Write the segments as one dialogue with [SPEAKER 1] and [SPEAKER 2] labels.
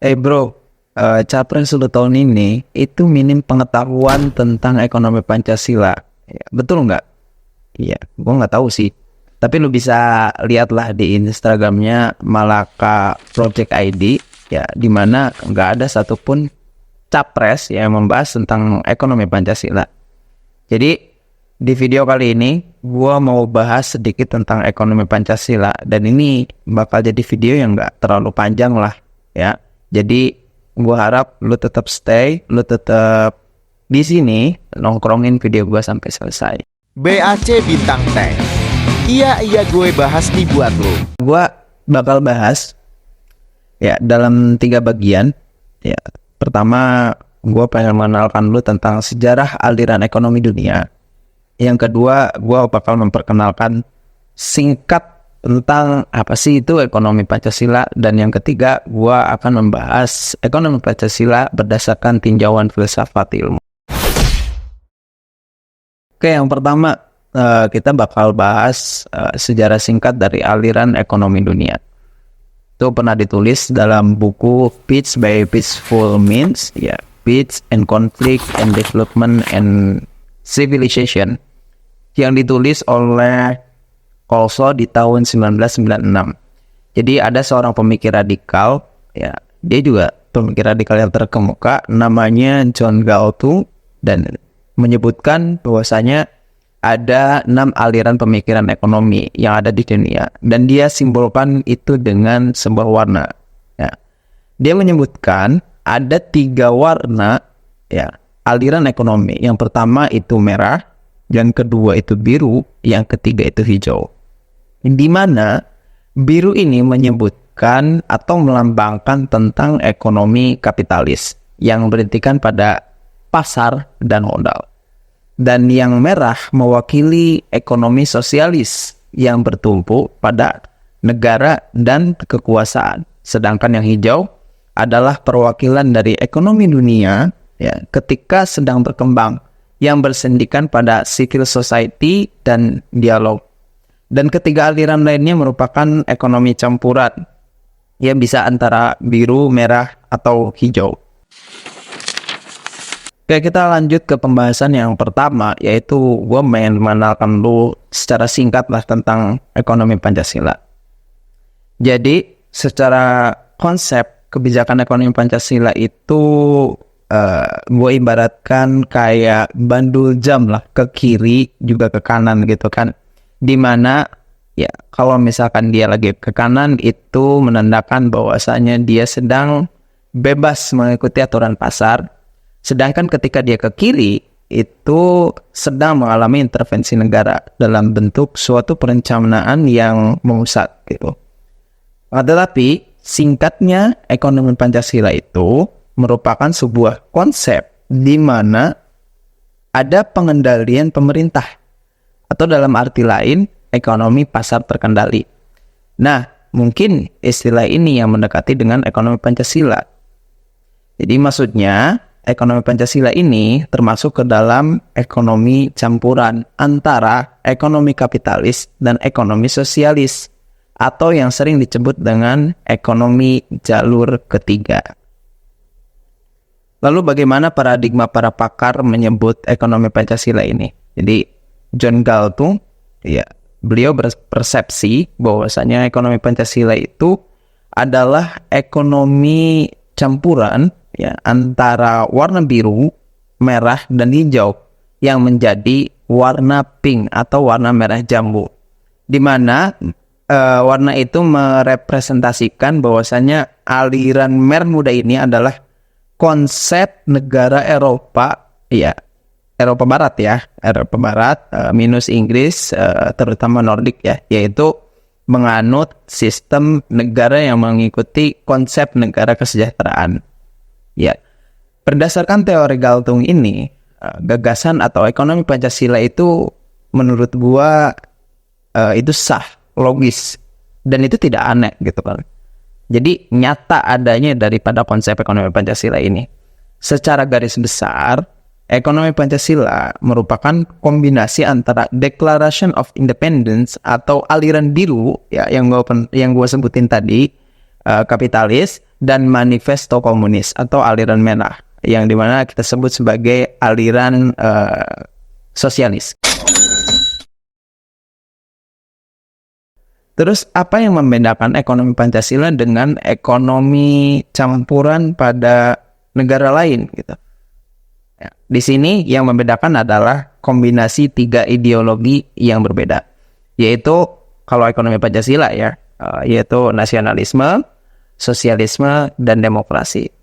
[SPEAKER 1] Bro, Capres sudut tahun ini itu minim pengetahuan tentang ekonomi Pancasila. Ya, betul nggak? Iya, gua nggak tahu sih. Tapi lu bisa lihatlah di Instagramnya Malaka Project ID, ya, di mana nggak ada satupun capres yang membahas tentang ekonomi Pancasila. Jadi di video kali ini gua mau bahas sedikit tentang ekonomi Pancasila dan ini bakal jadi video yang nggak terlalu panjang lah ya. Jadi gua harap lu tetap stay, lu tetap di sini nongkrongin video gua sampai selesai.
[SPEAKER 2] BAC Bintang Tank. Iya gue bahas nih buat lo.
[SPEAKER 1] Gua bakal bahas ya dalam 3 bagian. Ya, pertama gua pengen mengenalkan lu tentang sejarah aliran ekonomi dunia. Yang kedua, gua bakal memperkenalkan singkat tentang apa sih itu ekonomi Pancasila, dan yang ketiga, gua akan membahas ekonomi Pancasila berdasarkan tinjauan filsafat ilmu. Oke, yang pertama kita bakal bahas sejarah singkat dari aliran ekonomi dunia. Itu pernah ditulis dalam buku Peace by Peaceful Means, ya, Peace and Conflict and Development and Civilization, yang ditulis oleh Colso di tahun 1996. Jadi ada seorang pemikir radikal, ya, dia juga pemikir radikal yang terkemuka, namanya John Galtung, dan menyebutkan bahwasanya ada 6 aliran pemikiran ekonomi yang ada di dunia, dan dia simbolkan itu dengan sebuah warna. Ya. Dia menyebutkan ada 3 warna, ya, aliran ekonomi. Yang pertama itu merah, yang kedua itu biru, yang ketiga itu hijau. Di mana biru ini menyebutkan atau melambangkan tentang ekonomi kapitalis yang berhentikan pada pasar dan modal. Dan yang merah mewakili ekonomi sosialis yang bertumpu pada negara dan kekuasaan. Sedangkan yang hijau adalah perwakilan dari ekonomi dunia, ya, ketika sedang berkembang, yang bersendikan pada civil society dan dialog. Dan ketiga aliran lainnya merupakan ekonomi campuran, ya, bisa antara biru, merah, atau hijau. Oke, kita lanjut ke pembahasan yang pertama, yaitu gue main mengenalkan lu secara singkat lah tentang ekonomi Pancasila. Jadi secara konsep kebijakan ekonomi Pancasila itu gue ibaratkan kayak bandul jam lah, ke kiri juga ke kanan gitu kan. Dimana ya kalau misalkan dia lagi ke kanan itu menandakan bahwasanya dia sedang bebas mengikuti aturan pasar. Sedangkan ketika dia ke kiri, itu sedang mengalami intervensi negara dalam bentuk suatu perencanaan yang memusat gitu. Tetapi singkatnya, ekonomi Pancasila itu merupakan sebuah konsep di mana ada pengendalian pemerintah, atau dalam arti lain, ekonomi pasar terkendali. Nah, mungkin istilah ini yang mendekati dengan ekonomi Pancasila. Jadi maksudnya, ekonomi Pancasila ini termasuk ke dalam ekonomi campuran antara ekonomi kapitalis dan ekonomi sosialis, atau yang sering disebut dengan ekonomi jalur ketiga. Lalu bagaimana paradigma para pakar menyebut ekonomi Pancasila ini? Jadi John Galtung, ya, beliau berpersepsi bahwasanya ekonomi Pancasila itu adalah ekonomi campuran, ya, antara warna biru, merah, dan hijau yang menjadi warna pink atau warna merah jambu, di mana warna itu merepresentasikan bahwasanya aliran merah muda ini adalah konsep negara Eropa, ya, Eropa Barat ya, Eropa Barat minus Inggris, terutama Nordik ya, yaitu menganut sistem negara yang mengikuti konsep negara kesejahteraan. Ya, berdasarkan teori Galtung ini, gagasan atau ekonomi Pancasila itu menurut gua itu sah, logis, dan itu tidak aneh gitu kan. Jadi nyata adanya daripada konsep ekonomi Pancasila ini. Secara garis besar, ekonomi Pancasila merupakan kombinasi antara Declaration of Independence atau aliran biru, ya, yang gua sebutin tadi, kapitalis, dan manifesto komunis atau aliran merah, yang dimana kita sebut sebagai aliran sosialis. Terus apa yang membedakan ekonomi Pancasila dengan ekonomi campuran pada negara lain gitu? Ya, di sini yang membedakan adalah kombinasi 3 ideologi yang berbeda, yaitu kalau ekonomi Pancasila ya, yaitu nasionalisme, sosialisme, dan demokrasi.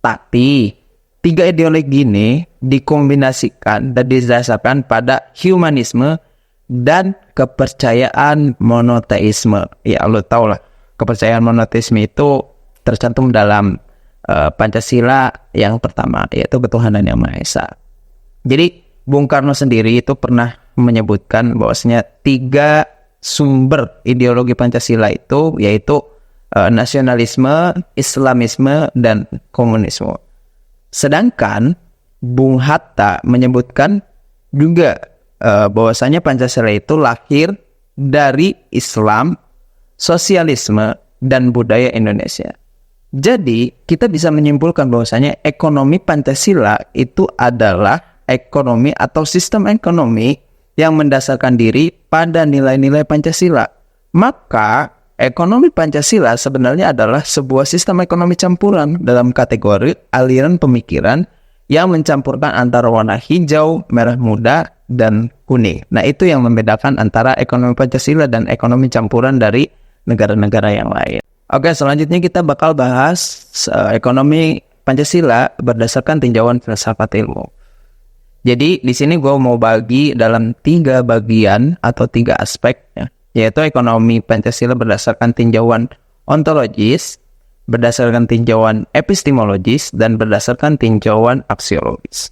[SPEAKER 1] Tapi 3 ideologi ini dikombinasikan dan didasarkan pada humanisme dan kepercayaan monoteisme. Ya, lo tau lah, kepercayaan monoteisme itu tercantum dalam Pancasila yang pertama, yaitu ketuhanan yang Maha Esa. Jadi Bung Karno sendiri itu pernah menyebutkan bahwasanya 3 sumber ideologi Pancasila itu yaitu nasionalisme, Islamisme, dan komunisme. Sedangkan Bung Hatta menyebutkan juga bahwasanya Pancasila itu lahir dari Islam, sosialisme, dan budaya Indonesia. Jadi kita bisa menyimpulkan bahwasanya ekonomi Pancasila itu adalah ekonomi atau sistem ekonomi yang mendasarkan diri pada nilai-nilai Pancasila. Maka ekonomi Pancasila sebenarnya adalah sebuah sistem ekonomi campuran dalam kategori aliran pemikiran yang mencampurkan antara warna hijau, merah muda, dan kuning. Nah, itu yang membedakan antara ekonomi Pancasila dan ekonomi campuran dari negara-negara yang lain. Oke, selanjutnya kita bakal bahas ekonomi Pancasila berdasarkan tinjauan filsafat ilmu. Jadi di sini gue mau bagi dalam 3 bagian atau 3 aspek, ya, yaitu ekonomi Pancasila berdasarkan tinjauan ontologis, berdasarkan tinjauan epistemologis, dan berdasarkan tinjauan aksiologis.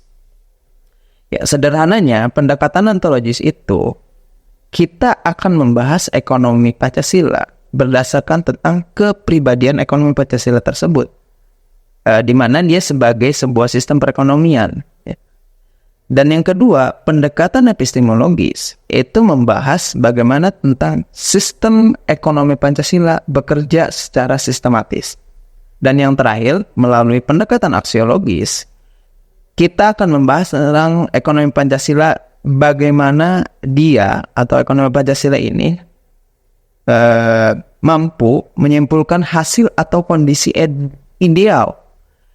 [SPEAKER 1] Ya, sederhananya pendekatan ontologis itu kita akan membahas ekonomi Pancasila berdasarkan tentang kepribadian ekonomi Pancasila tersebut, di mana dia sebagai sebuah sistem perekonomian. Ya. Dan yang kedua, pendekatan epistemologis itu membahas bagaimana tentang sistem ekonomi Pancasila bekerja secara sistematis. Dan yang terakhir, melalui pendekatan aksiologis, kita akan membahas tentang ekonomi Pancasila, bagaimana dia atau ekonomi Pancasila ini mampu menyimpulkan hasil atau kondisi ideal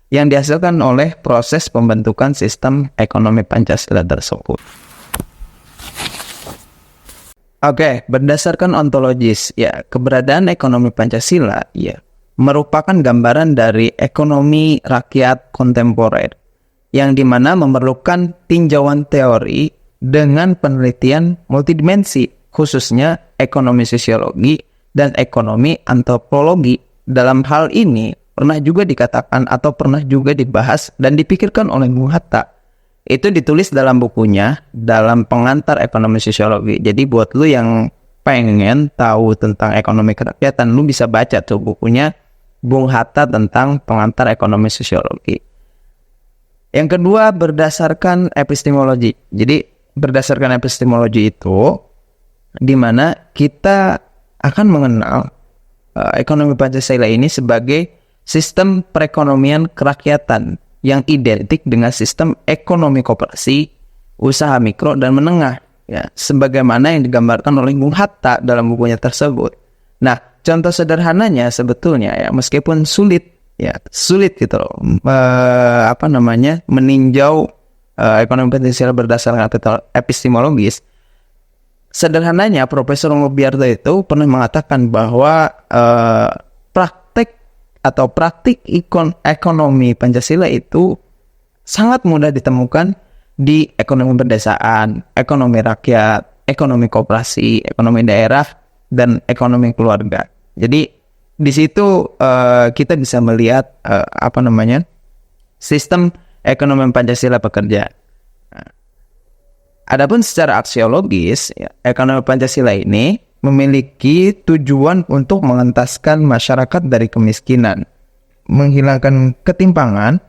[SPEAKER 1] yang dihasilkan oleh proses pembentukan sistem ekonomi Pancasila tersebut. Oke, berdasarkan ontologis, ya, keberadaan ekonomi Pancasila, ya, merupakan gambaran dari ekonomi rakyat kontemporer, yang dimana memerlukan tinjauan teori dengan penelitian multidimensi, khususnya ekonomi sosiologi dan ekonomi antropologi. Dalam hal ini, pernah juga dikatakan atau pernah juga dibahas dan dipikirkan oleh Bung Hatta. Itu ditulis dalam bukunya, dalam pengantar ekonomi sosiologi. Jadi buat lu yang pengen tahu tentang ekonomi kerakyatan, lu bisa baca tuh bukunya Bung Hatta tentang pengantar ekonomi sosiologi. Yang kedua, berdasarkan epistemologi. Jadi berdasarkan epistemologi itu, di mana kita akan mengenal ekonomi Pancasila ini sebagai sistem perekonomian kerakyatan yang identik dengan sistem ekonomi koperasi, usaha mikro dan menengah, ya, sebagaimana yang digambarkan oleh Bung Hatta dalam bukunya tersebut. Nah, contoh sederhananya sebetulnya, ya, meskipun sulit gitu loh, meninjau ekonomi Pancasila berdasarkan epistemologis. Sederhananya, Profesor Mulyarto itu pernah mengatakan bahwa praktik ekonomi Pancasila itu sangat mudah ditemukan di ekonomi pedesaan, ekonomi rakyat, ekonomi koperasi, ekonomi daerah, dan ekonomi keluarga. Jadi di situ kita bisa melihat sistem ekonomi Pancasila bekerja. Adapun secara aksiologis, ya, ekonomi Pancasila ini memiliki tujuan untuk mengentaskan masyarakat dari kemiskinan, menghilangkan ketimpangan,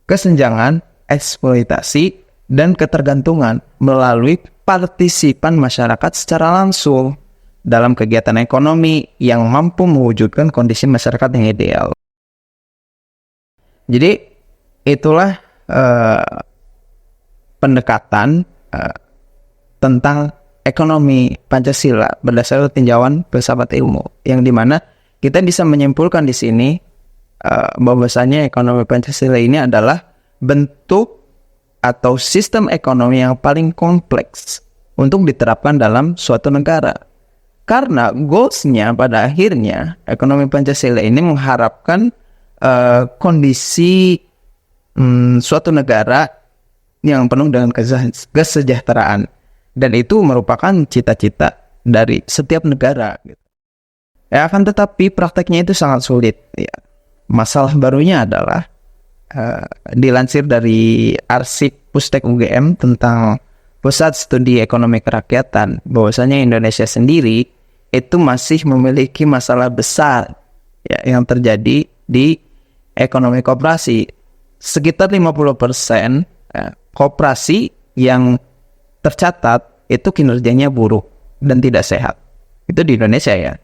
[SPEAKER 1] kesenjangan, eksploitasi, dan ketergantungan melalui partisipan masyarakat secara langsung dalam kegiatan ekonomi yang mampu mewujudkan kondisi masyarakat yang ideal. Jadi itulah pendekatan tentang ekonomi Pancasila berdasarkan tinjauan filsafat ilmu, yang dimana kita bisa menyimpulkan di sini bahwasanya ekonomi Pancasila ini adalah bentuk atau sistem ekonomi yang paling kompleks untuk diterapkan dalam suatu negara. Karena goals-nya pada akhirnya ekonomi Pancasila ini mengharapkan kondisi suatu negara yang penuh dengan kesejahteraan, dan itu merupakan cita-cita dari setiap negara. Akan tetapi prakteknya itu sangat sulit. Ya. Masalah barunya adalah dilansir dari arsip Pustek UGM tentang Pusat Studi Ekonomi Kerakyatan, bahwasanya Indonesia sendiri itu masih memiliki masalah besar ya, yang terjadi di ekonomi koperasi. Sekitar 50% koperasi yang tercatat itu kinerjanya buruk dan tidak sehat. Itu di Indonesia ya.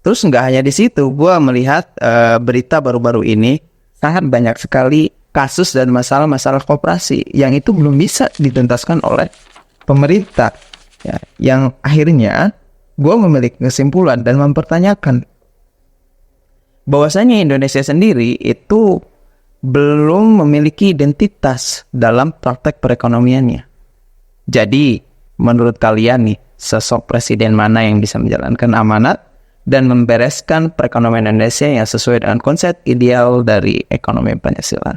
[SPEAKER 1] Terus nggak hanya di situ, gue melihat berita baru-baru ini sangat banyak sekali kasus dan masalah-masalah koperasi yang itu belum bisa dituntaskan oleh pemerintah. Ya, yang akhirnya gue memiliki kesimpulan dan mempertanyakan bahwasanya Indonesia sendiri itu belum memiliki identitas dalam praktek perekonomiannya. Jadi, menurut kalian nih, sosok presiden mana yang bisa menjalankan amanat dan membereskan perekonomian Indonesia yang sesuai dengan konsep ideal dari ekonomi Pancasila?